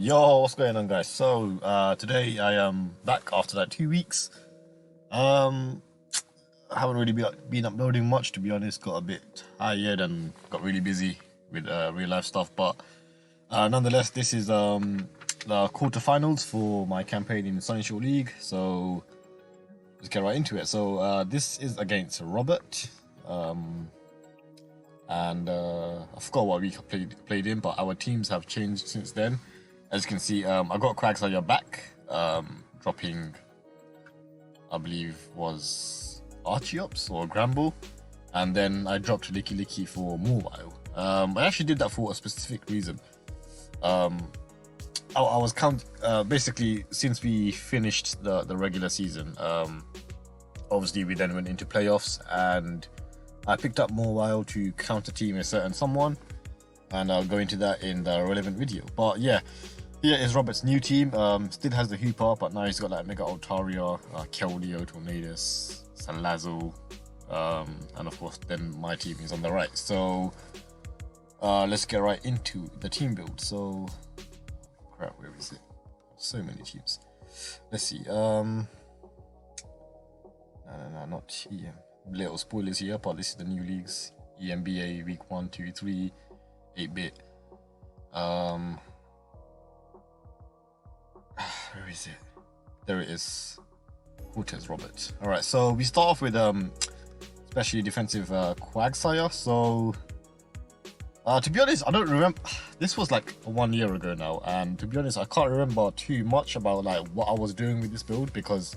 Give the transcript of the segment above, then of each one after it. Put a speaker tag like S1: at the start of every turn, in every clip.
S1: Yo, what's going on, guys? So, today I am back after like 2 weeks. Um, I haven't really been uploading much, to be honest. Got a bit tired and got really busy with real life stuff. But nonetheless, this is the quarterfinals for my campaign in the Sunnyshore League. So let's get right into it. So this is against Robert. And I forgot what week I played in, but our teams have changed since then. As you can see, I got Quagsire back, dropping, I believe, was Archeops or Gramble, and then I dropped Licky Licky for Mobile. I actually did that for a specific reason. I was basically, since we finished the regular season, obviously we then went into playoffs, and I picked up Mobile to counter team a certain someone, and I'll go into that in the relevant video. But yeah, here is Robert's new team. Still has the Hooper, but now he's got like Mega Altaria, Keldeo, Tornadus, Salazzle, and of course then my team is on the right. So let's get right into the team build. So crap, where is it? So many teams. Let's see. No, not here. Little spoilers here, but this is the new leagues. EMBA week 1, 2, 3, 8-bit. Where is it? There it is. Cortez Robert. Alright, so we start off with especially defensive Quagsire. So to be honest, I don't remember. This was like 1 year ago now, and to be honest, I can't remember too much about like what I was doing with this build, because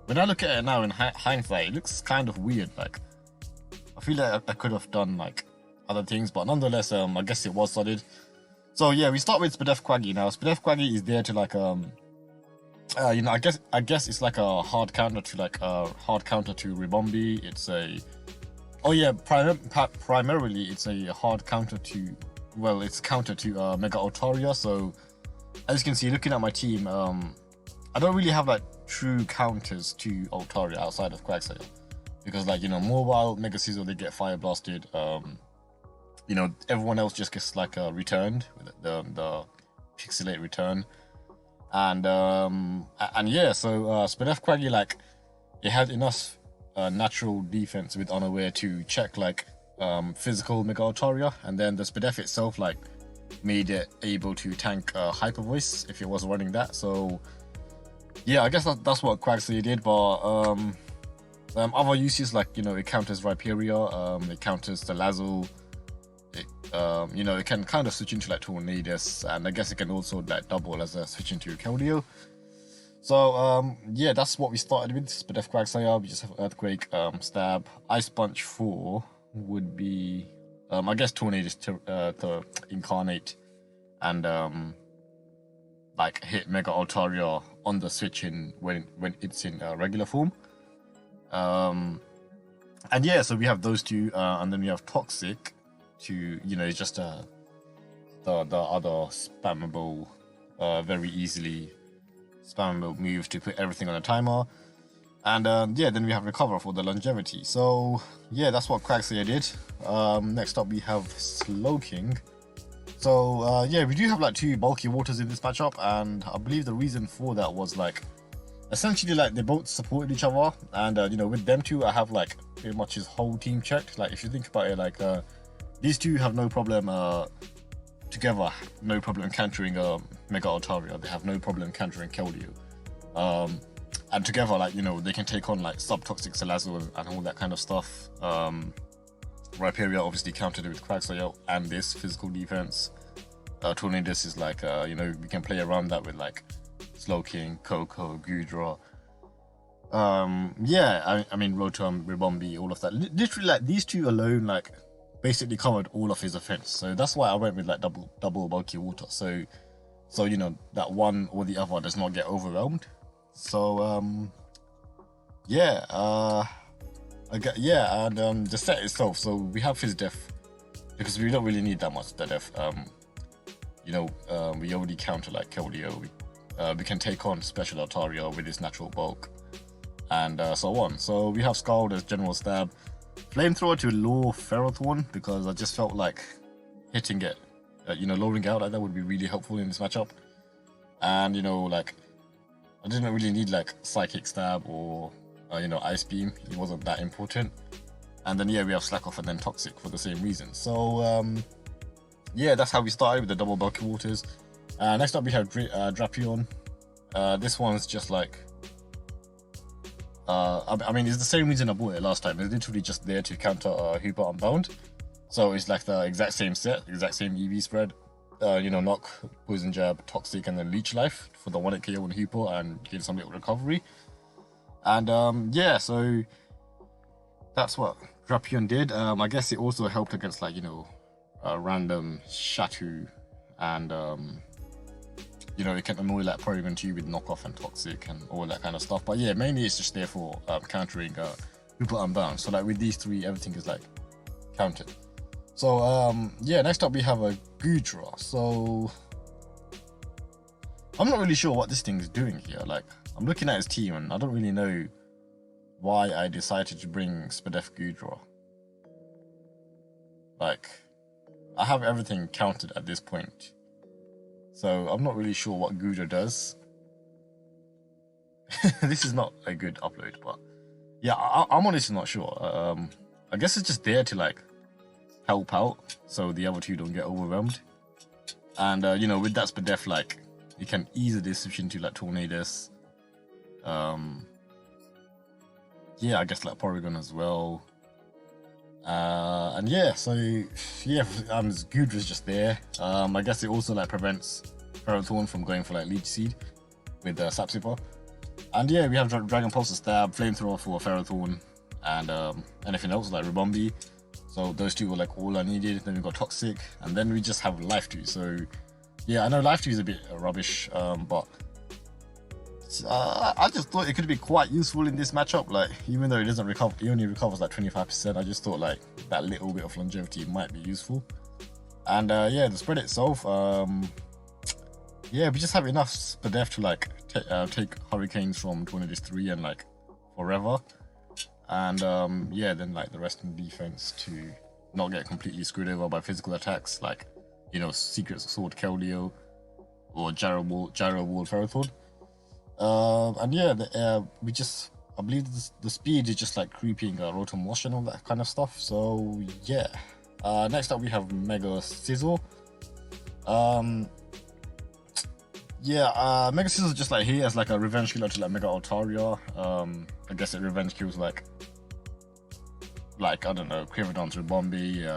S1: when I look at it now in hindsight, it looks kind of weird. Like, I feel like I could have done like other things, but nonetheless, I guess it was solid. So yeah, we start with Spadef Quaggy. Now Spadef Quaggy is there to like I guess it's like a hard counter to Ribombi. It's a primarily it's a hard counter to, well, it's counter to Mega Altaria. So as you can see, looking at my team, I don't really have like true counters to Altaria outside of Quagsire, because like, Mobile, Mega Scizor, they get fire blasted. Everyone else just gets like returned with the pixelate return. And yeah, so Spadef Quaggy, like, it had enough natural defense with Unaware to check like physical Mega Altaria, and then the Spadef itself like made it able to tank Hyper Voice if it was running that. So yeah, I guess that's what Quagsire did. But other uses, like, it counters Rhyperior, it counters the Lazzle. It can kind of switch into like Tornadus, and I guess it can also like double as a switch into Keldeo. So yeah, that's what we started with. Spadef Quagsire, we just have Earthquake, Stab, Ice Punch 4 would be I guess Tornadus to incarnate and like hit Mega Altaria on the switch when it's in regular form. And yeah, so we have those two, and then we have Toxic to, it's just the other spammable, very easily spammable move to put everything on a timer. And yeah, then we have Recover for the longevity. So yeah, that's what Quagsire did. Next up we have Slowking. So yeah, we do have like two bulky waters in this matchup, and I believe the reason for that was like, essentially, like, they both supported each other, and with them two, I have like pretty much his whole team checked. Like, if you think about it, like these two have no problem together, no problem countering Mega Altaria. They have no problem countering Keldeo. And together, like, they can take on like sub-toxic Salazzle and all that kind of stuff. Rhyperior obviously countered it with Quagsire and this physical defense. Tornadus is like, we can play around that with like Slowking, Coco, Gudra. Yeah, I mean Rotom, Ribombi, all of that. Literally, like, these two alone like basically covered all of his offense. So that's why I went with like double bulky water. So that one or the other does not get overwhelmed. So yeah, and the set itself. So we have his def, because we don't really need that much the def. We already counter like Keldeo. We can take on Special Altaria with his natural bulk, and so on. So we have Scald as general stab, Flamethrower to lure Ferrothorn, because I just felt like hitting it, lowering out like that would be really helpful in this matchup. and like I didn't really need like Psychic Stab or Ice Beam. It wasn't that important. And then we have Slack Off and then Toxic for the same reason. So that's how we started with the double bulky waters. Next up we have Drapion. This one's just like I mean it's the same reason I bought it last time. It's literally just there to counter Hooper Unbound. So it's like the exact same set, exact same EV spread. Knock, Poison Jab, Toxic, and then Leech Life for the 1 KO on Hooper and give some little recovery. And so that's what Drapion did. I guess it also helped against like random Shatu, and it can annoy like Porygon 2 with Knockoff and Toxic and all that kind of stuff. But yeah, mainly it's just there for countering Hooper Unbound. So like with these three, everything is like countered. So next up we have a Goodra. So I'm not really sure what this thing is doing here. Like I'm looking at his team and I don't really know why I decided to bring Spadef Goodra. Like I have everything counted at this point, so I'm not really sure what Goodra does. This is not a good upload, but yeah, I'm honestly not sure. I guess it's just there to like help out so the other two don't get overwhelmed. And with that Spadef, like you can easily switch into like Tornadus. I guess like Porygon as well. Goodra's just there. I guess it also like prevents Ferrothorn from going for like Leech Seed with Sapsipper. And we have Dragon Pulse Stab, Flamethrower for Ferrothorn, and anything else like Ribombee. So those two were like all I needed. Then we got Toxic, and then we just have Life 2. So I know Life 2 is a bit rubbish, but I just thought it could be quite useful in this matchup. Like even though it doesn't recover, it only recovers like 25%. I just thought like that little bit of longevity might be useful. And the spread itself, we just have enough Spadef to like take Hurricanes from Tornadus 3 and like forever. And then like the rest in defense to not get completely screwed over by physical attacks like Secret Sword Keldeo or Gyro Wall Ferrothorn. I believe the speed is just like creeping Rotom Wash and all that kind of stuff. So next up we have Mega Sizzle. Mega Sizzle is just like here as like a revenge killer to like Mega Altaria. I guess it revenge kills like I don't know, Quiverdon to Ribombee.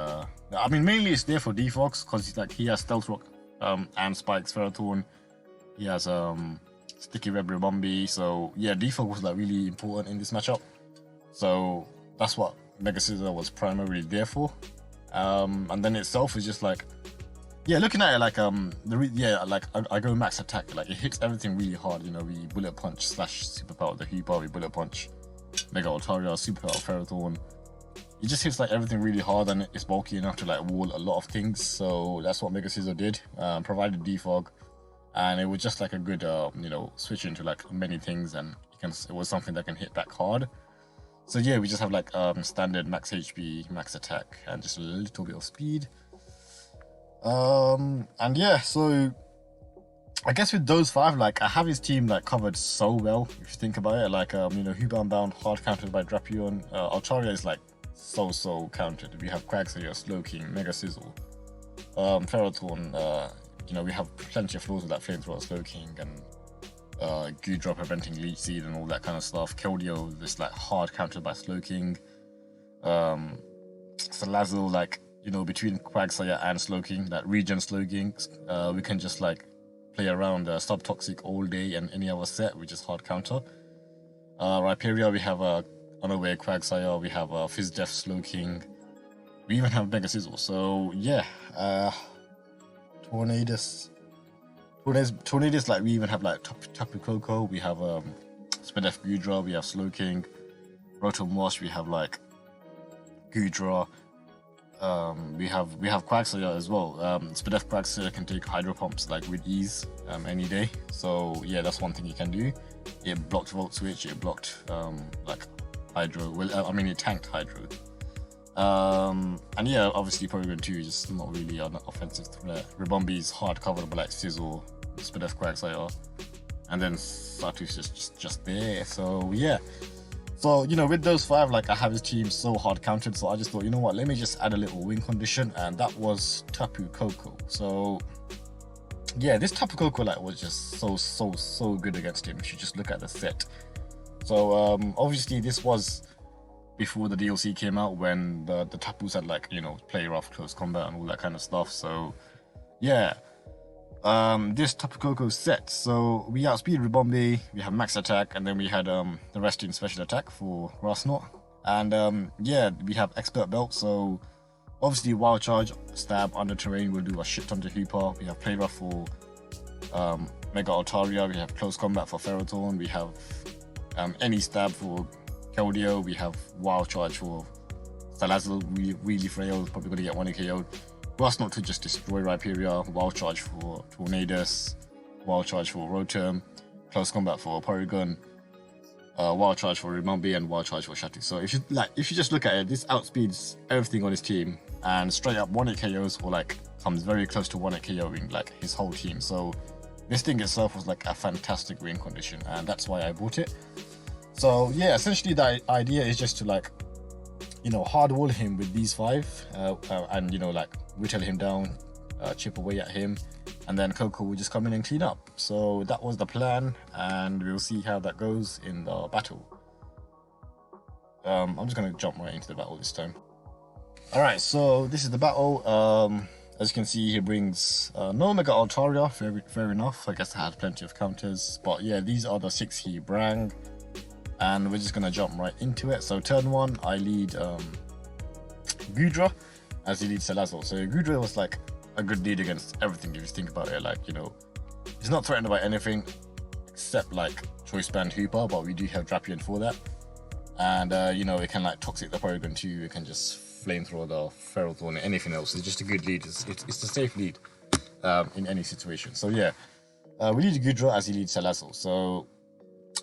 S1: I mean mainly it's there for Defox because he has Stealth Rock and Spikes Ferrothorn. He has Sticky Web Ribombee. So Defox was like really important in this matchup. So that's what Mega Scissor was primarily there for. And then itself is just like looking at it like I go max attack, like it hits everything really hard. We Bullet Punch / Superpower the Hooper, we Bullet Punch Mega Altaria, Superpower Ferrothorn. It just hits like everything really hard and it's bulky enough to like wall a lot of things. So that's what Mega Scissor did, provided defog, and it was just like a good switch into like many things, and it was something that can hit back hard. So we just have like standard max HP, max attack, and just a little bit of speed. So I guess with those 5, like I have his team like covered so well if you think about it. Like Hooper Unbound hard countered by Drapion. Altaria is like so countered. We have Quagsire, Slowking, Mega Sizzle, Ferrothorn. We have plenty of flaws with that Flamethrower, Slowking, and Goodra preventing Leech Seed and all that kind of stuff. Keldeo is like hard countered by Slowking. Salazzle, like between Quagsire and Slowking, that regen Slowking, we can just like play around Subtoxic all day, and any other set we just hard counter. Rhyperior, we have Unaware Quagsire, we have Fizz Def Slowking, we even have Mega Sizzle. So Tornadus, like we even have like Tapu Koko, we have Spadef Goodra, we have Slowking, Rotom Wash, we have like Goodra. We have Quagsire as well. Spadef Quagsire can take Hydro Pumps like with ease any day. So that's one thing you can do. It blocked Volt Switch, it blocked like Hydro. Well, I mean it tanked Hydro. And obviously Porygon 2 is just not really an offensive threat. Ribombee is hard covered by like Sizzle, Spadef Quagsire, and then Satu's just there. So yeah. So, you know, with those 5, like, I have his team so hard counted, so I just thought, you know what, let me just add a little win condition, and that was Tapu Koko. So, yeah, this Tapu Koko, like, was just so good against him. You should just look at the set. So, obviously, this was before the DLC came out, when the Tapus had, like, you know, play rough, close combat, and all that kind of stuff. So, yeah. This Tapu Koko set, so we outspeed Ribombe, we have max attack, and then we had the rest in special attack for Grassnot. And yeah, we have expert belt, so obviously wild charge, stab, under terrain will do a shit ton to Hooper. We have play rough for Mega Altaria, we have close combat for Ferrothorn, we have any stab for Keldeo, we have wild charge for Salazzle, really frail, probably gonna get 1 KO'd. Grassnot to just destroy Rhyperior, wild charge for Tornadus, wild charge for Rotom, close combat for Porygon, wild charge for Rimombi, and wild charge for Shatu. So if you just look at it, this outspeeds everything on his team, and straight up 1 KOs, or like comes very close to 1 KOing like his whole team. So this thing itself was like a fantastic win condition, and that's why I bought it. So yeah, essentially the idea is just to, like, you know, hardwall him with these 5, and, you know, like, whittle him down, chip away at him, and then Koko will just come in and clean up. So that was the plan, and we'll see how that goes in the battle. I'm just gonna jump right into the battle this time. Alright, so this is the battle. As you can see, he brings no Mega Altaria, fair enough. I guess I had plenty of counters, but yeah, these are the 6 he brang, and we're just gonna jump right into it. So turn 1, I lead Gudra, as he leads Salazzle. So Gudra was like a good lead against everything, if you think about it. Like, you know, he's not threatened by anything except like Choice Band Hooper, but we do have Drapion for that. And you know, it can like toxic the Porygon too, it can just flamethrower the Ferrothorn and anything else. It's just a good lead, it's a safe lead in any situation. So yeah, we lead Gudra as he leads Salazzle. So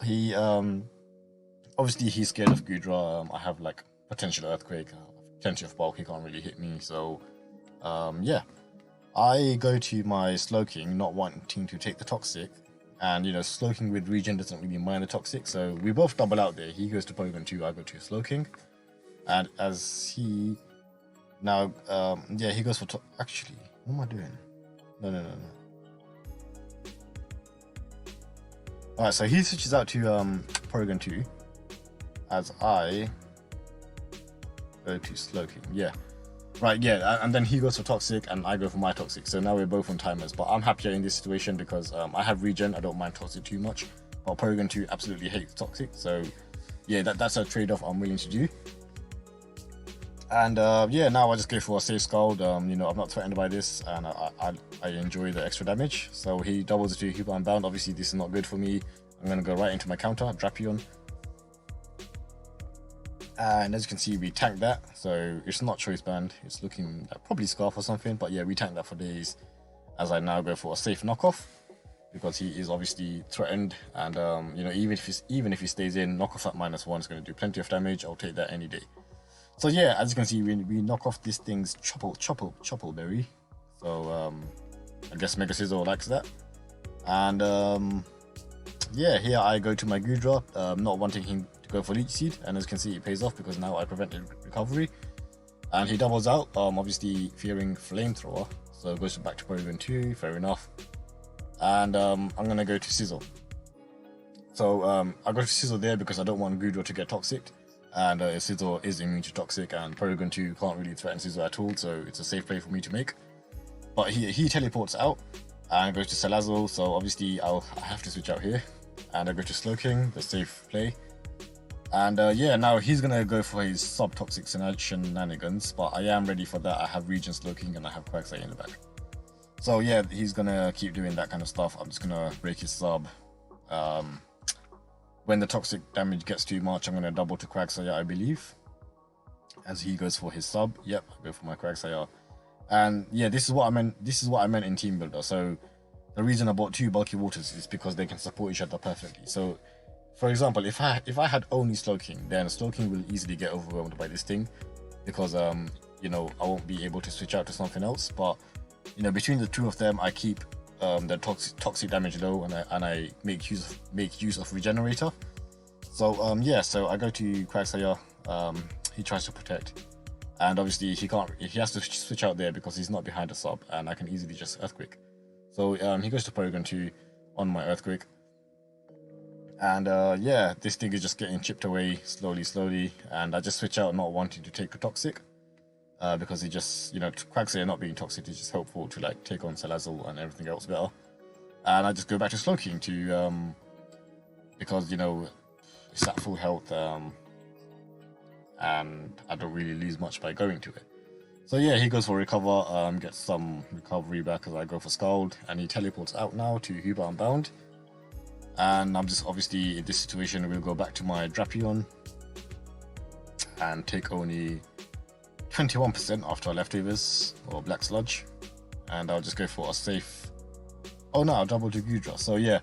S1: he obviously he's scared of Gudra. I have like potential Earthquake, plenty of bulk, he can't really hit me. So yeah, I go to my Slowking, not wanting to take the Toxic, and you know, Slowking with regen doesn't really mind the Toxic, so we both double out there. He goes to Porygon 2, I go to Slowking, and as he now yeah, he goes for actually, what am I doing? No. Alright, so he switches out to Porygon 2 as I go to Slowking. Yeah, right, yeah, and then he goes for Toxic and I go for my Toxic. So now we're both on timers, but I'm happier in this situation because I have regen, I don't mind Toxic too much, but Porygon 2 absolutely hates Toxic. So yeah, that's a trade-off I'm willing to do. And yeah, now I just go for a safe Scald. You know, I'm not threatened by this, and I enjoy the extra damage. So he doubles it to Hooper Unbound. Obviously this is not good for me. I'm gonna go right into my counter, Drapion. And as you can see, we tanked that, so it's not Choice Band, it's looking like probably Scarf or something, but yeah, we tanked that for days, as I now go for a safe knockoff, because he is obviously threatened, and you know, even if he stays in, knockoff at -1 is going to do plenty of damage. I'll take that any day. So yeah, as you can see, we knock off this thing's Chopple Berry, so I guess Mega Scizor likes that. And yeah, here I go to my Gudra, not wanting him go for Leech Seed, and as you can see, it pays off because now I prevented recovery, and he doubles out, obviously fearing Flamethrower, so it goes back to Porygon 2, fair enough. And I'm gonna go to Scizor. So I go to Scizor there because I don't want Gudra to get Toxic, and Scizor is immune to Toxic, and Porygon 2 can't really threaten Scizor at all, so it's a safe play for me to make. But he teleports out and goes to Salazzle, so obviously I have to switch out here, and I go to Slowking, the safe play. And yeah, now he's gonna go for his sub-toxic shenanigans, but I am ready for that. I have Regen Slowking and I have Quagsire in the back. So yeah, he's gonna keep doing that kind of stuff. I'm just gonna break his sub. When the toxic damage gets too much, I'm gonna double to Quagsire, I believe. As he goes for his sub, yep, I go for my Quagsire. And yeah, this is what I meant in Team Builder. So the reason I bought 2 bulky waters is because they can support each other perfectly. So for example, if I had only Slowking, then Slowking will easily get overwhelmed by this thing, because you know, I won't be able to switch out to something else. But you know, between the two of them, I keep the toxic damage low, and I make use of regenerator. So yeah, so I go to Quagsire. He tries to protect, and obviously he can't. He has to switch out there because he's not behind a sub, and I can easily just earthquake. So he goes to Porygon 2 on my earthquake, and yeah, this thing is just getting chipped away slowly, and I just switch out, not wanting to take a toxic. Because he just, Quagsire not being toxic is just helpful to like take on Salazzle and everything else better. And I just go back to Slowking to, because, it's at full health, and I don't really lose much by going to it. So yeah, he goes for recover, gets some recovery back as I go for Scald, and he teleports out now to Hoover Unbound. And I'm just, obviously, in this situation, we'll go back to my Drapion and take only 21% after leftovers or Black Sludge, and I'll just go for a safe. Oh no, I'll double to Gudra. So yeah,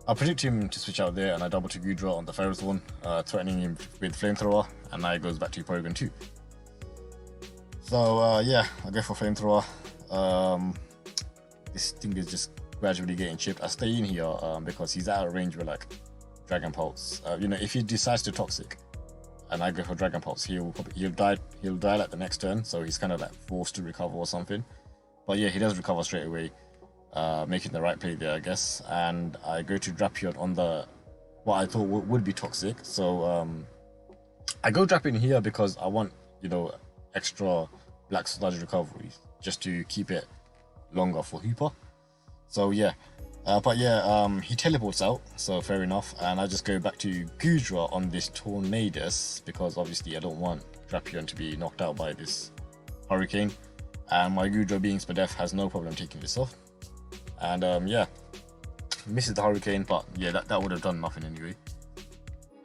S1: I predict him to switch out there, and I double to Gudra on the Ferrothorn, threatening him with Flamethrower, and now he goes back to Porygon 2. So yeah, I go for Flamethrower. This thing is just gradually getting chipped. I stay in here because he's out of range with like Dragon Pulse. If he decides to Toxic, and I go for Dragon Pulse, he'll die like the next turn, so he's kind of like forced to recover or something. But yeah, he does recover straight away, making the right play there, I guess. And I go to Drapion on the what I thought would be Toxic. So I go Drapion here because I want extra Black Sludge recovery just to keep it longer for Hooper. So yeah. But yeah, he teleports out, so fair enough, and I just go back to Gudra on this Tornadus because obviously I don't want Drapion to be knocked out by this Hurricane, and my Gudra being Spadef has no problem taking this off. And yeah, misses the Hurricane, but yeah, that would have done nothing anyway.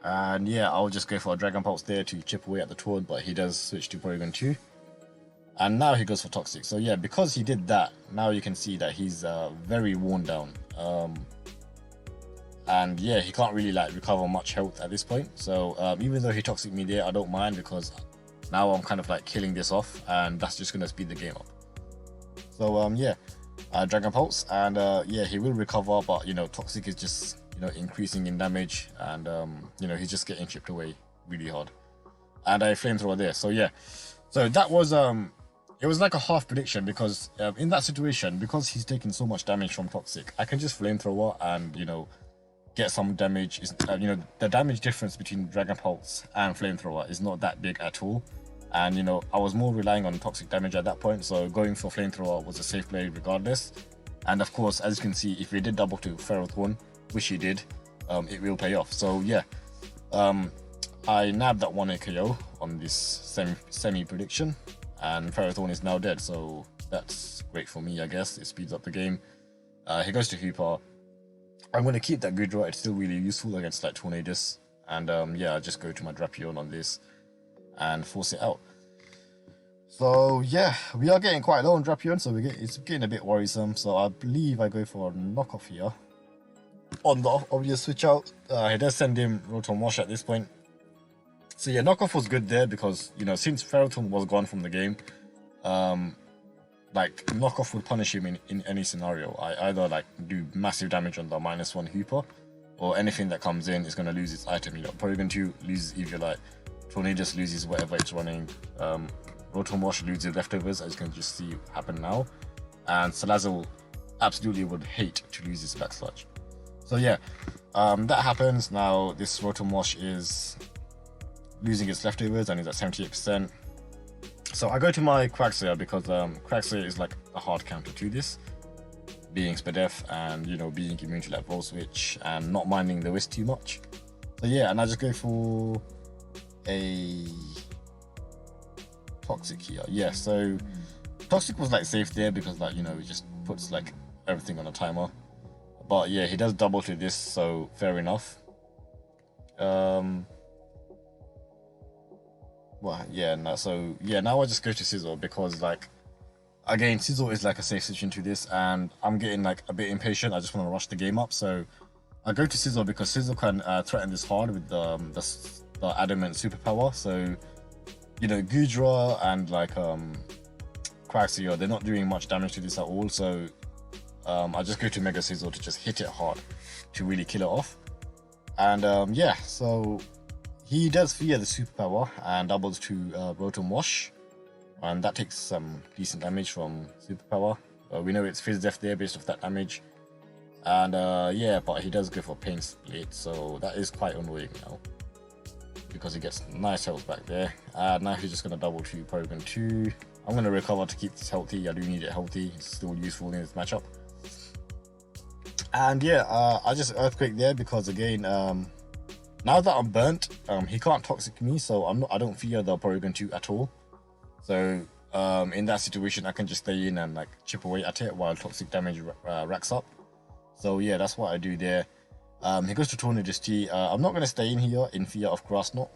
S1: And yeah, I'll just go for a Dragon Pulse there to chip away at the Taunt, but he does switch to Porygon 2. And now he goes for Toxic. So yeah, because he did that, now you can see that he's very worn down. And yeah, he can't really like recover much health at this point. So even though he Toxic me there, I don't mind because now I'm kind of like killing this off, and that's just going to speed the game up. So yeah, Dragon Pulse, and yeah, he will recover, but Toxic is just increasing in damage, and he's just getting chipped away really hard. And I Flamethrower there. So yeah, so that was it was like a half prediction because in that situation, because he's taking so much damage from Toxic, I can just Flamethrower and get some damage. The damage difference between Dragon Pulse and Flamethrower is not that big at all, and I was more relying on Toxic damage at that point, so going for Flamethrower was a safe play regardless. And of course, as you can see, if we did double to Ferrothorn, which he did, it will pay off. So yeah, I nabbed that 1 KO on this semi prediction, and Ferrothorn is now dead, so that's great for me, I guess. It speeds up the game. He goes to Hooper. I'm going to keep that Gudra. It's still really useful against like Tornadus. And yeah, I just go to my Drapion on this and force it out. So yeah, we are getting quite low on Drapion, so it's getting a bit worrisome. So I believe I go for a knockoff here. On the obvious switch out, he does send him Rotom Wash at this point. So yeah, knockoff was good there because since Ferrothorn was gone from the game, like knockoff would punish him in any scenario. I either like do massive damage on the -1 Hooper, or anything that comes in is gonna lose its item. Porygon 2 loses Eviolite, Tornadus loses whatever it's running, Rotom Wash loses leftovers, as you can just see happen now, and Salazzle absolutely would hate to lose his Black Sludge. So yeah, that happens. Now this Rotom Wash is losing its leftovers and is at 78%. So I go to my Quagsire because Quagsire is like a hard counter to this, being Spadef and being immune to like Volt Switch and not minding the Wisp too much. So yeah, and I just go for a Toxic here. Yeah, so Toxic was like safe there because like it just puts like everything on a timer. But yeah, he does double to this, so fair enough. Well, yeah, no, so yeah, now I just go to Sizzle because like again, Sizzle is like a safe situation to this, and I'm getting like a bit impatient. I just want to rush the game up, so I go to Sizzle because Sizzle can threaten this hard with the Adamant superpower. So Gudra and like Quagsire, they're not doing much damage to this at all. So I just go to Mega Sizzle to just hit it hard to really kill it off. And yeah, so he does fear the superpower and doubles to Rotom Wash, and that takes some decent damage from superpower. We know it's Fizz Death there based off that damage. And yeah, but he does go for Pain Split, so that is quite annoying now, because he gets nice health back there. Now he's just going to double to Porygon 2. I'm going to recover to keep this healthy. I do need it healthy. It's still useful in this matchup. And yeah, I just Earthquake there because, again, now that I'm burnt, he can't Toxic me, so I don't fear the Porygon 2 at all. So in that situation, I can just stay in and like chip away at it while Toxic damage racks up. So yeah, that's what I do there. He goes to Tornadus T. I'm not going to stay in here in fear of Grass Knot.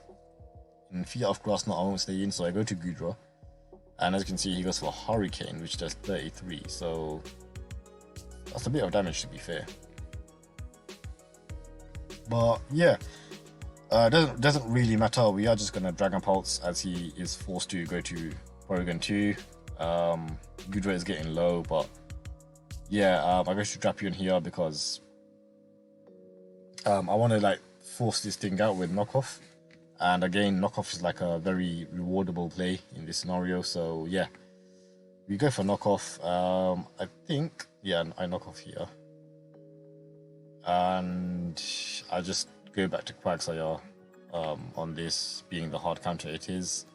S1: In fear of Grass Knot, I won't stay in, so I go to Goodra. And as you can see, he goes for Hurricane, which does 33. So that's a bit of damage, to be fair. But yeah, doesn't really matter. We are just going to Dragon Pulse as he is forced to go to Porygon 2. Goodra is getting low, but yeah, I go to Drapion here because I want to like force this thing out with Knockoff. And again, Knockoff is like a very rewardable play in this scenario. So yeah, we go for Knockoff. I think, yeah, I knock off here. And I just go back to Quagsire on this being the hard counter it is.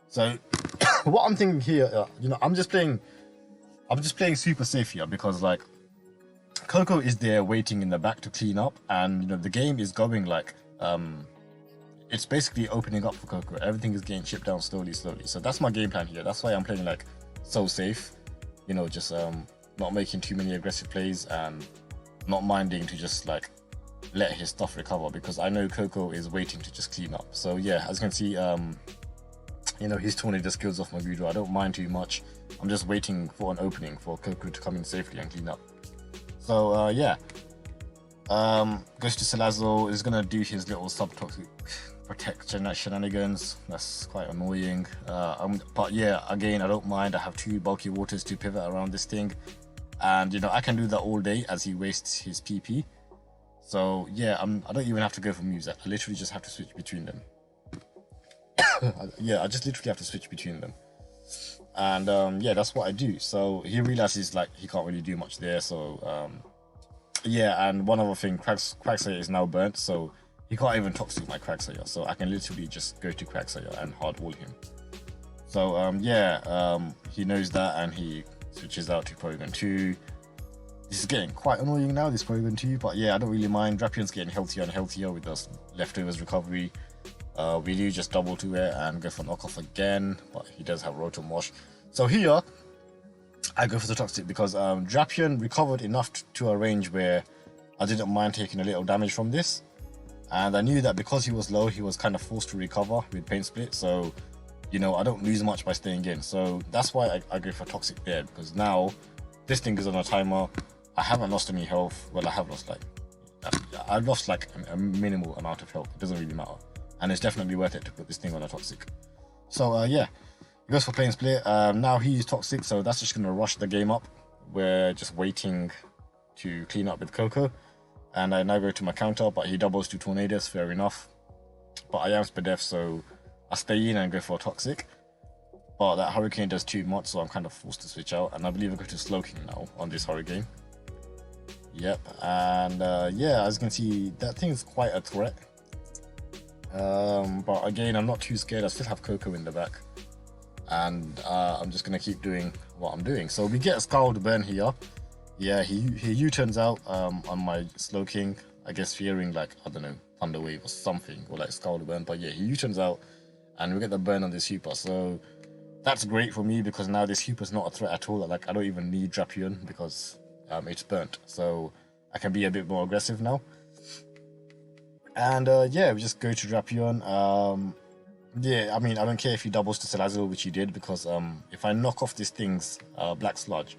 S1: So what I'm thinking here, you know, I'm just playing super safe here because like Coco is there waiting in the back to clean up, and you know the game is going like it's basically opening up for Coco. Everything is getting chipped down slowly. So that's my game plan here. That's why I'm playing like so safe, you know, just not making too many aggressive plays and not minding to just like let his stuff recover, because I know Coco is waiting to just clean up. So yeah, as you can see, you know, he's Tornado skills off my Goodra. I don't mind too much. I'm just waiting for an opening for Coco to come in safely and clean up. So yeah, goes to Salazzle, is gonna do his little sub-toxic protection shenanigans. That's quite annoying. But yeah, again, I don't mind. I have 2 bulky waters to pivot around this thing, and you know I can do that all day as he wastes his PP. So yeah, I don't even have to go for moves. I literally just have to switch between them. Yeah, I just literally have to switch between them. And yeah, that's what I do. So he realizes like he can't really do much there. So yeah, and one other thing, Quagsire is now burnt, so he can't even Toxic my Quagsire. So I can literally just go to Quagsire and hard wall him. So yeah, he knows that and he switches out to Porygon 2. This is getting quite annoying now, this Porygon 2, but yeah, I don't really mind. Drapion's getting healthier and healthier with those leftovers recovery. We do just double to it and go for knockoff again, but he does have Rotom Wash. So here, I go for the Toxic because Drapion recovered enough to a range where I didn't mind taking a little damage from this. And I knew that because he was low, he was kind of forced to recover with Pain Split. So, you know, I don't lose much by staying in. So that's why I go for Toxic there, because now this thing is on a timer. I haven't lost any health. Well, I have lost like, I've lost like a minimal amount of health. It doesn't really matter. And it's definitely worth it to put this thing on a Toxic. So yeah, he goes for Pain Split. Now he's Toxic, so that's just going to rush the game up. We're just waiting to clean up with Coco. And I now go to my counter, but he doubles to Tornadus, fair enough. But I am Spadef, so I stay in and go for a Toxic. But that Hurricane does too much, so I'm kind of forced to switch out. And I believe I go to Slowking now on this Hurricane. Yep, and yeah, as you can see, that thing is quite a threat. But again, I'm not too scared. I still have Coco in the back, and I'm just gonna keep doing what I'm doing. So we get a Scald Burn here. Yeah, he U-turns out on my Slowking, I guess fearing like, I don't know, Thunder Wave or something, or like Scald Burn. But yeah, he U-turns out, and we get the burn on this Hooper. So that's great for me because now this Hooper's not a threat at all. Like I don't even need Drapion because it's burnt, so I can be a bit more aggressive now. And yeah, we just go to Drapion. Yeah, I mean, I don't care if he doubles to Salazzle, which he did, because if I knock off this thing's Black Sludge,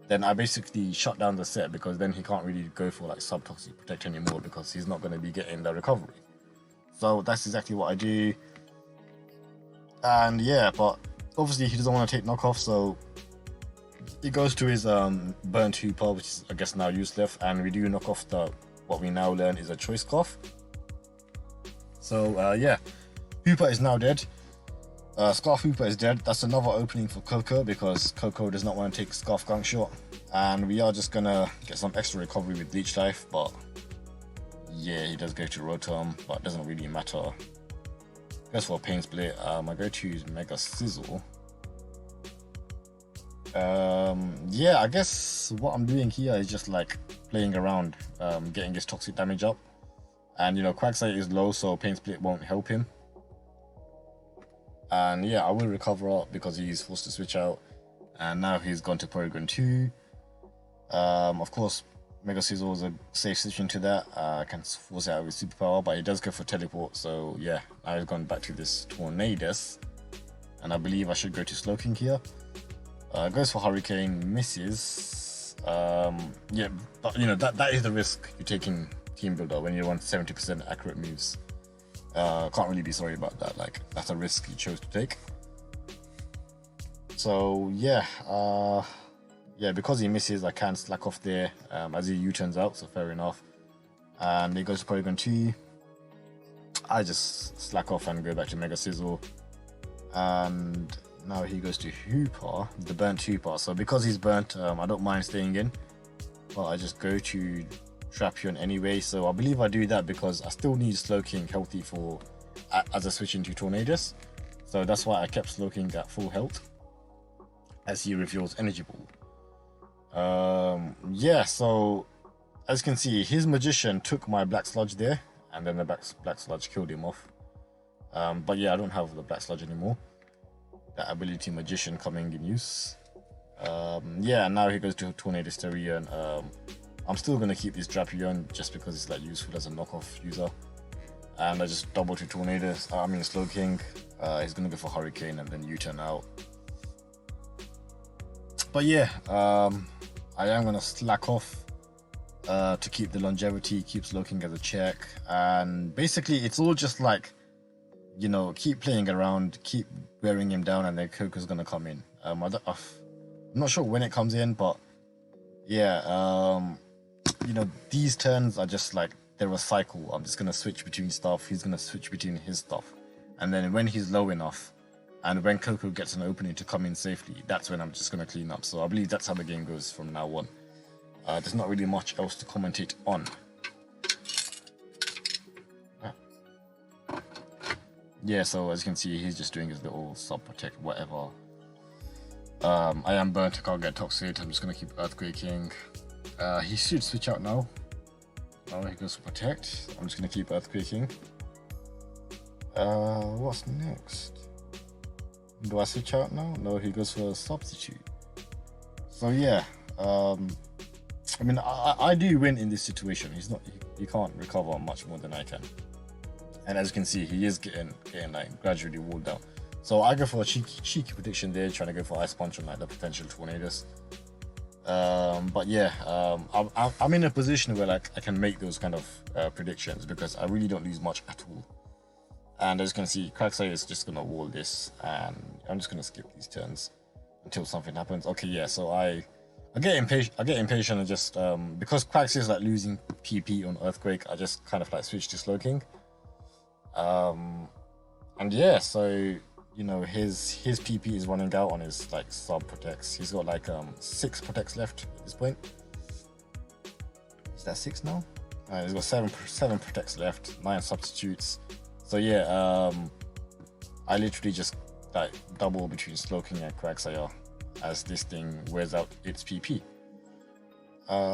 S1: then I basically shut down the set, because then he can't really go for like sub-toxic protect anymore because he's not going to be getting the recovery. So that's exactly what I do. And yeah, but obviously he doesn't want to take knockoff, so he goes to his burnt Hooper, which is I guess now useless, and we do knock off the what we now learn is a choice scarf. So yeah, Hooper is now dead. Scarf Hooper is dead. That's another opening for Coco because Coco does not want to take Scarf Gunk Shot, and we are just gonna get some extra recovery with Leech Life. But yeah, he does go to Rotom, but it doesn't really matter. Goes for a Pain Split. I go to use Mega Sizzle. Yeah, I guess what I'm doing here is just like playing around, getting his toxic damage up, and you know Quagsire is low, so Pain Split won't help him. And yeah, I will recover up because he's forced to switch out, and now he's gone to Porygon 2. Of course, Mega Sizzle is a safe switch into that. I can force it out with Superpower, but he does go for Teleport. So yeah, now he's gone back to this Tornadus, and I believe I should go to Slowking here. Goes for Hurricane, misses. Yeah, but you know that is the risk you take in Team Builder when you want 70% accurate moves. Can't really be sorry about that. Like that's a risk you chose to take. So yeah, yeah, because he misses, I can slack off there as he U-turns out. So fair enough. And he goes to Porygon 2. I just slack off and go back to Mega Sizzle. And now he goes to Hooper, the burnt Hooper. So because he's burnt, I don't mind staying in, but I just go to Trapion anyway. So I believe I do that because I still need Slowking healthy for as I switch into Tornadus. So that's why I kept Slowking at full health as he reveals Energy Ball. Yeah, so as you can see, his Magician took my Black Sludge there, and then the Black Sludge killed him off. But yeah, I don't have the Black Sludge anymore. That ability Magician coming in use. Yeah, now he goes to Tornadus Terion. I'm still gonna keep this Drapion just because it's like useful as a knockoff user. And I just double to Tornadus, Slowking. He's gonna go for Hurricane and then U-turn out. But yeah, I am gonna slack off to keep the longevity, keep Slowking as a check, and basically it's all just like, you know, keep playing around, keep wearing him down, and then Coco's gonna come in. I'm not sure when it comes in, but yeah, you know, these turns are just like they're a cycle. I'm just gonna switch between stuff. He's gonna switch between his stuff, and then when he's low enough, and when Coco gets an opening to come in safely, that's when I'm just gonna clean up. So I believe that's how the game goes from now on. There's not really much else to commentate on. Yeah, so as you can see, he's just doing his little sub protect, whatever. I am burnt, I can't get toxic. I'm just gonna keep earthquaking. He should switch out now. Oh, he goes for protect. I'm just gonna keep earthquaking. What's next? Do I switch out now? No, he goes for a substitute. So yeah, I mean, I do win in this situation. He can't recover much more than I can. And as you can see, he is getting like gradually walled down. So I go for a cheeky prediction there, trying to go for Ice Punch on like the potential Tornadus. But yeah, I'm in a position where like I can make those kind of predictions because I really don't lose much at all. And as you can see, Quagsire is just gonna wall this, and I'm just gonna skip these turns until something happens. Okay, yeah. So I get impatient and just because Quagsire is like losing PP on Earthquake, I just kind of like switch to Slowking. And yeah, so you know his PP is running out on his like sub protects. He's got like 6 protects left at this point. Is that 6 now? He's got 7 protects left, 9 substitutes. So yeah, I literally just like double between Slowking and Quagsire as this thing wears out its PP.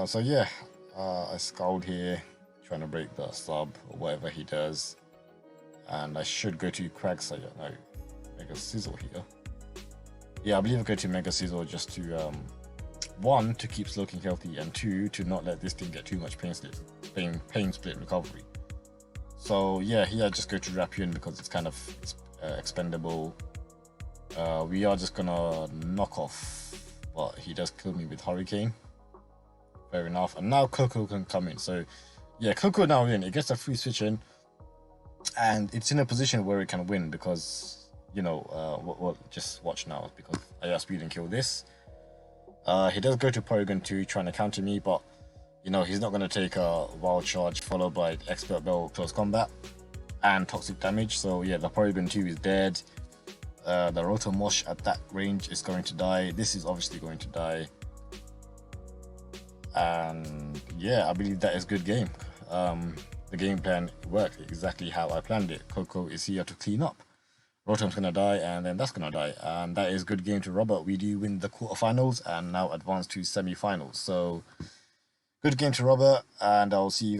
S1: So yeah, I Scald here, trying to break the sub or whatever he does. And I should go to Quagsire, no, Mega Sizzle here. Yeah, I believe I go to Mega Sizzle just to, 1, to keep Slowking healthy, and 2, to not let this thing get too much pain split recovery. So yeah, here I just go to Drapion because it's kind of expendable. We are just gonna knock off, but he does kill me with Hurricane. Fair enough. And now Coco can come in. So yeah, Coco now in. It gets a free switch in. And it's in a position where it can win because, you know, well, just watch now because I speed and kill this. He does go to Porygon 2 trying to counter me, but you know, he's not going to take a Wild Charge followed by Expert Bell Close Combat and Toxic Damage. So yeah, the Porygon 2 is dead. The Rotomosh at that range is going to die. This is obviously going to die. And yeah, I believe that is good game. The game plan worked exactly how I planned it. Coco is here to clean up. Rotom's gonna die, and then that's gonna die, and that is good game to Robert. We do win the quarterfinals and now advance to semi-finals. So good game to Robert, and I'll see you